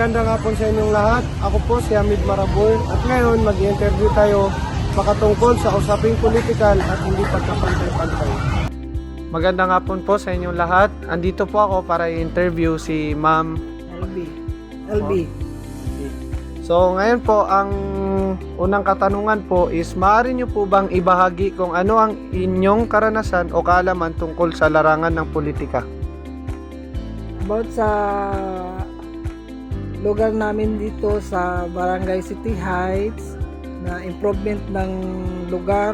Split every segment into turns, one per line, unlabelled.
magandang hapon sa inyong lahat. Ako po si Hamid Marabol at ngayon mag-interview tayo makatungkol sa usaping politikal at hindi pagkapantay-pantay. Magandang hapon po sa inyong lahat. Andito po ako para i-interview si Ma'am
LB.
So ngayon po ang unang katanungan po is maaari nyo po bang ibahagi kung ano ang inyong karanasan o kaalaman tungkol sa larangan ng politika?
About sa lugar namin dito sa Barangay City Heights na improvement ng lugar,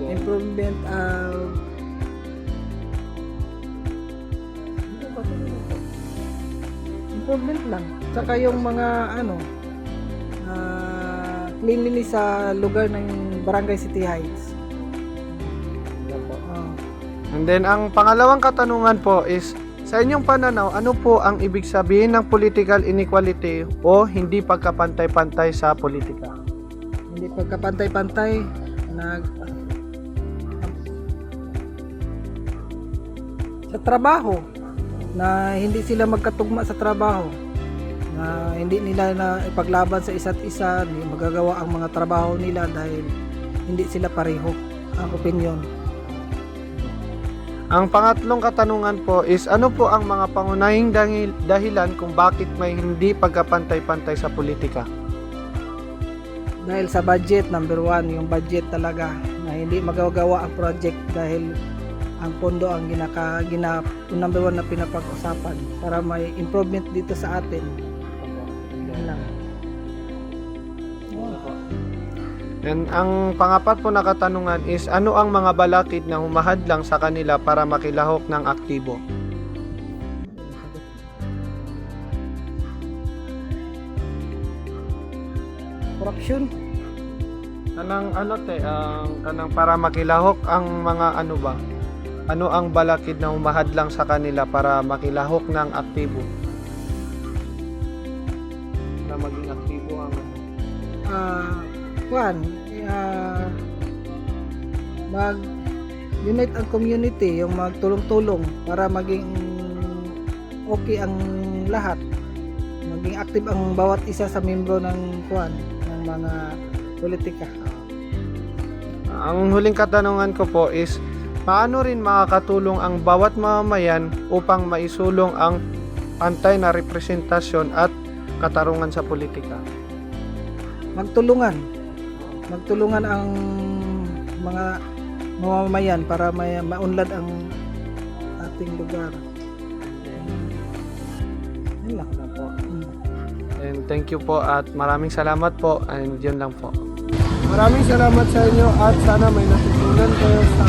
improvement improvement lang, tsaka yung mga cleanliness sa lugar ng Barangay City Heights.
And then ang pangalawang katanungan po is sa inyong pananaw, ano po ang ibig sabihin ng political inequality o hindi pagkapantay-pantay sa politika?
Hindi pagkapantay-pantay sa trabaho, na hindi sila magkatugma sa trabaho, na hindi nila na ipaglaban sa isa't isa, hindi magagawa ang mga trabaho nila dahil hindi sila pareho ang opinyon.
Ang pangatlong katanungan po is ano po ang mga pangunahing dahilan kung bakit may hindi pagkapantay-pantay sa politika?
Dahil sa budget, number one, yung budget talaga na hindi magagawa ang project dahil ang pondo ang number one na pinapag-usapan para may improvement dito sa atin. Yan lang.
And ang pangapat po na katanungan is ano ang mga balakid na humahadlang sa kanila para makilahok ng aktibo?
Corruption.
Kanang para makilahok ang mga ano ba? Ano ang balakid na humahadlang sa kanila para makilahok ng aktibo? Na maging aktibo ang
mag-unite ang community, yung magtulong-tulong para maging okay ang lahat, maging active ang bawat isa sa membro ng mga politika.
Ang huling katanungan ko po is paano rin makakatulong ang bawat mamamayan upang maisulong ang pantay na representasyon at katarungan sa politika?
Magtulungan ang mga mamamayan para maunlad ang ating lugar. Yan lang po.
And thank you po at maraming salamat po, and yun lang po. Maraming salamat sa inyo at sana may natutunan kayo sa